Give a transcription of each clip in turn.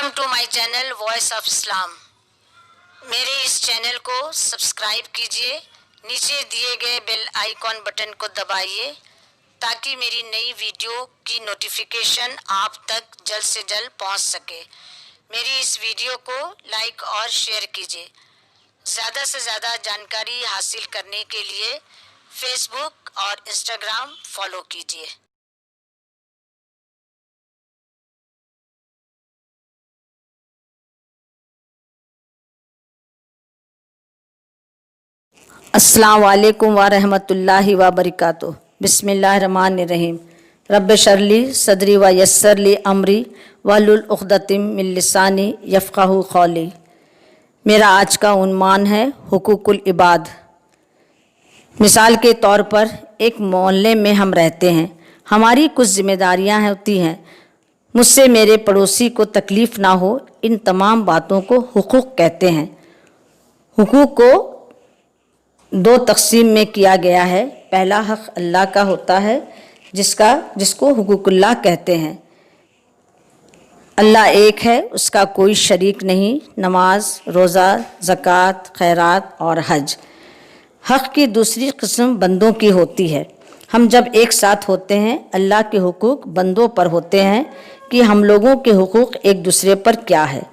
Welcome to my channel voice of Islam. मेरे इस channel को सब्सक्राइब कीजिए, नीचे दिए गए बेल आइकॉन बटन को दबाइए ताकि मेरी नई वीडियो की नोटिफिकेशन आप तक जल्द से जल्द पहुंच सके। मेरी इस वीडियो को लाइक और शेयर कीजिए। ज़्यादा से ज़्यादा जानकारी हासिल करने के लिए फेसबुक और इंस्टाग्राम फॉलो कीजिए। अस्सलाम वालेकुम व रहमतुल्लाहि व बरकातुहू। बिस्मिल्लाहिर्रहमानिर्रहीम। रब्बि शरली सदरी व यस्सरली अमरी वहलुल उक़दतिम मिन लिसानी यफ़क़हू क़ौली। मेरा आज का उन्वान है हुकूकुल इबाद। मिसाल के तौर पर एक मोहल्ले में हम रहते हैं, हमारी कुछ ज़िम्मेदारियां होती हैं। मुझसे मेरे पड़ोसी को तकलीफ़ ना हो, इन तमाम बातों को हुकूक कहते हैं। हुकूक को दो तक़सीम में किया गया है। पहला हक़ अल्लाह का होता है जिसको हुकूकुल्लाह कहते हैं। अल्लाह एक है, उसका कोई शरीक नहीं। नमाज, रोज़ा, ज़कात, खैरात और हज। हक़ की दूसरी किस्म बंदों की होती है। हम जब एक साथ होते हैं, अल्लाह के हुकूक बंदों पर होते हैं कि हम लोगों के हुकूक एक दूसरे पर क्या है।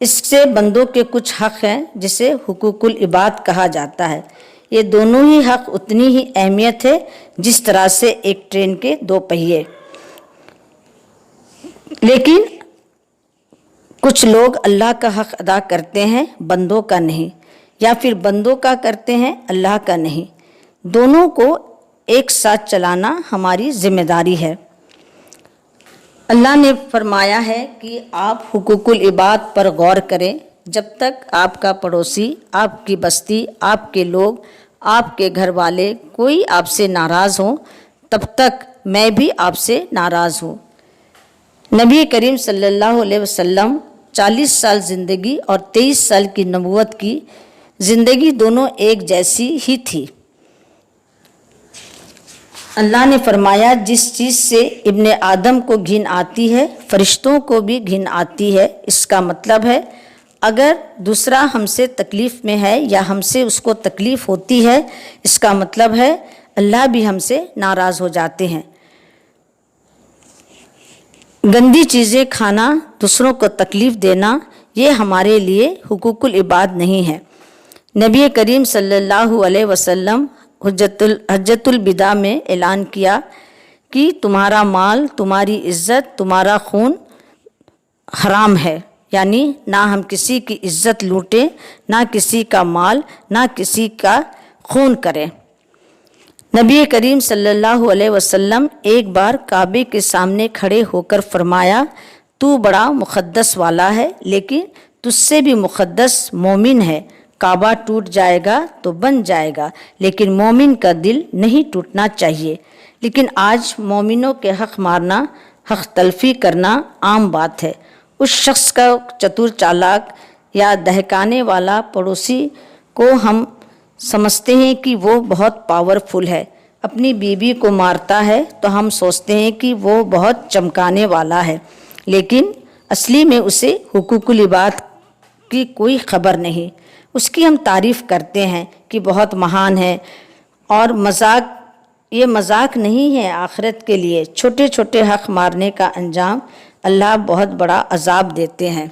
इससे बंदों के कुछ हक़ हैं जिसे हुकूकुल इबाद कहा जाता है। ये दोनों ही हक़ उतनी ही अहमियत है जिस तरह से एक ट्रेन के दो पहिए। लेकिन कुछ लोग अल्लाह का हक़ अदा करते हैं, बंदों का नहीं, या फिर बंदों का करते हैं, अल्लाह का नहीं। दोनों को एक साथ चलाना हमारी ज़िम्मेदारी है। अल्लाह ने फरमाया है कि आप हुकूकुल इबाद पर गौर करें। जब तक आपका पड़ोसी, आपकी बस्ती, आपके लोग, आपके घर वाले कोई आपसे नाराज़ हो, तब तक मैं भी आपसे नाराज़ हूँ। नबी करीम सल्लल्लाहु अलैहि वसल्लम 40 साल ज़िंदगी और 23 साल की नबूवत की ज़िंदगी दोनों एक जैसी ही थी। अल्लाह ने फरमाया, जिस चीज़ से इब्ने आदम को घिन आती है, फरिश्तों को भी घिन आती है। इसका मतलब है अगर दूसरा हमसे तकलीफ़ में है या हमसे उसको तकलीफ़ होती है, इसका मतलब है अल्लाह भी हमसे नाराज़ हो जाते हैं। गंदी चीज़ें खाना, दूसरों को तकलीफ़ देना, ये हमारे लिए हुकूकुल इबाद नहीं है। नबी करीम सल्लल्लाहु अलैहि वसल्लम हज्जतुल बिदा में ऐलान किया कि तुम्हारा माल, तुम्हारी इज़्ज़त, तुम्हारा खून हराम है। यानी ना हम किसी की इज़्ज़त लूटें, ना किसी का माल, ना किसी का खून करें। नबी करीम सल्लल्लाहु अलैहि वसल्लम एक बार काबे के सामने खड़े होकर फरमाया, तू बड़ा मुक़द्दस वाला है, लेकिन तुझसे भी मुक़द्दस मोमिन है। काबा टूट जाएगा तो बन जाएगा, लेकिन मोमिन का दिल नहीं टूटना चाहिए। लेकिन आज मोमिनों के हक़ मारना, हक़ तलफ़ी करना आम बात है। उस शख्स का चतुर, चालाक या दहकाने वाला पड़ोसी को हम समझते हैं कि वो बहुत पावरफुल है। अपनी बीवी को मारता है तो हम सोचते हैं कि वो बहुत चमकाने वाला है, लेकिन असली में उसे हुकूकुल इबाद की कोई खबर नहीं। उसकी हम तारीफ़ करते हैं कि बहुत महान है, और ये मजाक नहीं है। आखिरत के लिए छोटे छोटे हक़ मारने का अंजाम अल्लाह बहुत बड़ा अजाब देते हैं।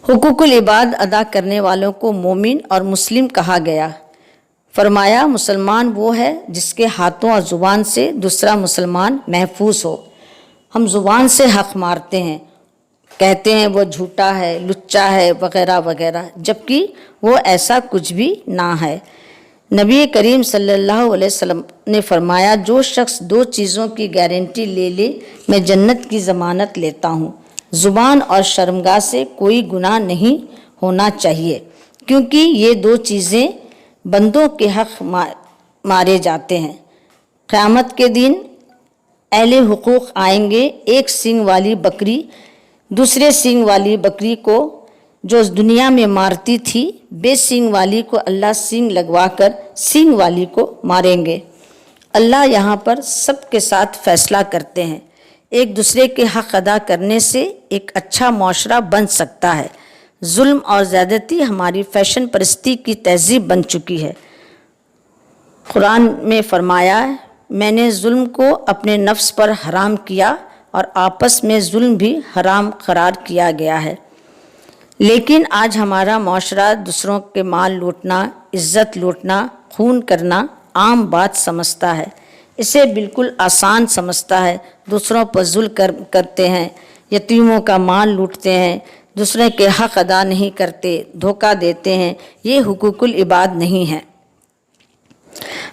हुकूकुल इबाद अदा करने वालों को मोमिन और मुस्लिम कहा गया। फरमाया, मुसलमान वो है जिसके हाथों और ज़ुबान से दूसरा मुसलमान महफूज हो। हम ज़ुबान से हक़ मारते हैं, कहते हैं वो झूठा है, लुच्चा है, वगैरह वगैरह, जबकि वो ऐसा कुछ भी ना है। नबी करीम सल्लल्लाहु अलैहि वसल्लम ने फरमाया, जो शख्स दो चीज़ों की गारंटी ले ले, मैं जन्नत की ज़मानत लेता हूँ। ज़ुबान और शर्मगाह से कोई गुनाह नहीं होना चाहिए, क्योंकि ये दो चीज़ें बंदों के हक़ मारे जाते हैं। क़यामत के दिन अहले हुकूक आएंगे। एक सींग वाली बकरी दूसरे सींग वाली बकरी को जो दुनिया में मारती थी, बेसींग वाली को अल्लाह सींग लगवाकर सींग वाली को मारेंगे। अल्लाह यहाँ पर सबके साथ फ़ैसला करते हैं। ایک دوسرے کے حق ادا کرنے سے ایک اچھا معاشرہ بن سکتا ہے۔ ظلم اور زیادتی ہماری فیشن پرستی کی تہذیب بن چکی ہے۔ قرآن میں فرمایا ہے، میں نے ظلم کو اپنے نفس پر حرام کیا اور آپس میں ظلم بھی حرام قرار کیا گیا ہے۔ لیکن آج ہمارا معاشرہ دوسروں کے مال لوٹنا، عزت لوٹنا، خون کرنا عام بات سمجھتا ہے، اسے بالکل آسان سمجھتا ہے۔ دوسروں پر ظلم کرتے ہیں، یتیموں کا مال لوٹتے ہیں، دوسرے کے حق ادا نہیں کرتے، دھوکہ دیتے ہیں، یہ حقوق العباد نہیں ہے۔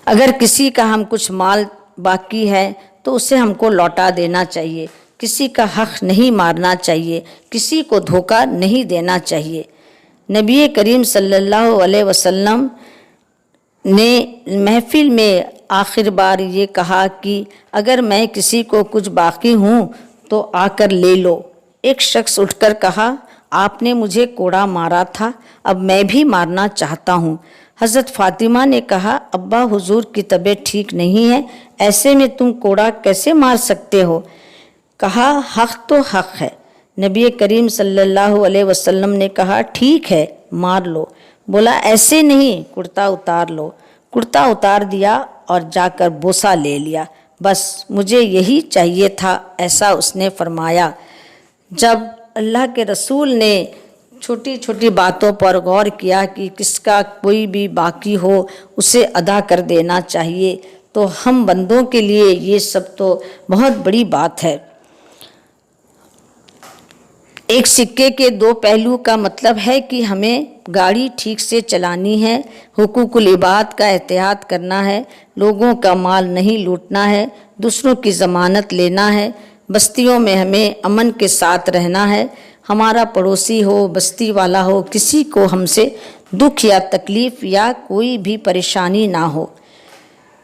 اگر کسی کا ہم کچھ مال باقی ہے تو اسے ہم کو لوٹا دینا چاہیے، کسی کا حق نہیں مارنا چاہیے، کسی کو دھوکہ نہیں دینا چاہیے۔ نبی کریم صلی اللہ علیہ وسلم نے محفل میں آخر بار یہ کہا کہ اگر میں کسی کو کچھ باقی ہوں تو آ کر لے لو۔ ایک شخص اٹھ کر کہا، آپ نے مجھے کوڑا مارا تھا، اب میں بھی مارنا چاہتا ہوں۔ حضرت فاطمہ نے کہا، ابا حضور کی طبیعت ٹھیک نہیں ہے، ایسے میں تم کوڑا کیسے مار سکتے ہو؟ کہا، حق تو حق ہے۔ نبی کریم صلی اللہ علیہ وسلم نے کہا، ٹھیک ہے مار لو۔ بولا، ایسے نہیں، کرتا اتار لو۔ کرتا اتار دیا اور جا کر بوسہ لے لیا۔ بس مجھے یہی چاہیے تھا، ایسا اس نے فرمایا۔ جب اللہ کے رسول نے چھوٹی چھوٹی باتوں پر غور کیا کہ کس کا کوئی بھی باقی ہو اسے ادا کر دینا چاہیے، تو ہم بندوں کے لیے یہ سب تو بہت بڑی بات ہے۔ ایک سکے کے دو پہلو کا مطلب ہے کہ ہمیں گاڑی ٹھیک سے چلانی ہے، حقوق العباد کا احتیاط کرنا ہے، لوگوں کا مال نہیں لوٹنا ہے، دوسروں کی ضمانت لینا ہے، بستیوں میں ہمیں امن کے ساتھ رہنا ہے، ہمارا پڑوسی ہو، بستی والا ہو، کسی کو ہم سے دکھ یا تکلیف یا کوئی بھی پریشانی نہ ہو۔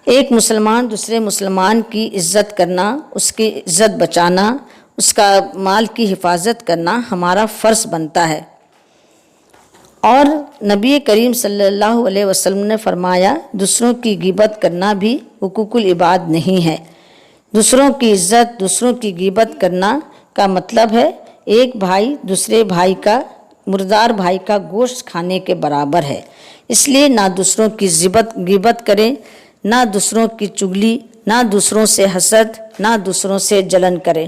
ایک مسلمان دوسرے مسلمان کی عزت کرنا، اس کی عزت بچانا، اس کا مال کی حفاظت کرنا ہمارا فرض بنتا ہے۔ اور نبی کریم صلی اللہ علیہ وسلم نے فرمایا، دوسروں کی غیبت کرنا بھی حقوق العباد نہیں ہے۔ دوسروں کی عزت، دوسروں کی غیبت کرنا کا مطلب ہے ایک بھائی دوسرے بھائی کا، مردار بھائی کا گوشت کھانے کے برابر ہے۔ اس لیے نہ دوسروں کی غیبت کریں، نہ دوسروں کی چغلی، نہ دوسروں سے حسد، نہ دوسروں سے جلن کریں۔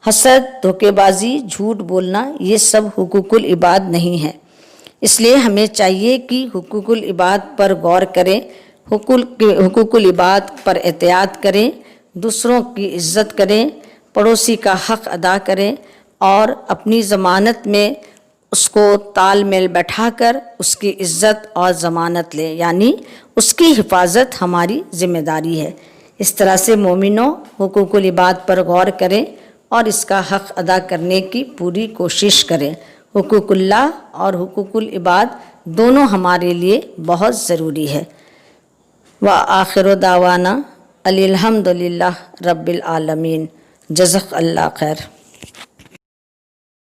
حسد، دھوکے بازی، جھوٹ بولنا، یہ سب حقوق العباد نہیں ہے۔ اس لیے ہمیں چاہیے کہ حقوق العباد پر غور کریں، حقوق العباد پر احتیاط کریں، دوسروں کی عزت کریں، پڑوسی کا حق ادا کریں اور اپنی ضمانت میں اس کو تال میل بیٹھا کر اس کی عزت اور ضمانت لیں، یعنی اس کی حفاظت ہماری ذمہ داری ہے۔ اس طرح سے مومنوں حقوق العباد پر غور کریں اور اس کا حق ادا کرنے کی پوری کوشش کریں۔ حقوق اللہ اور حقوق العباد دونوں ہمارے لیے بہت ضروری ہے۔ وآخر دعوانا الحمدللہ رب العالمین۔ جزاک اللہ خیر۔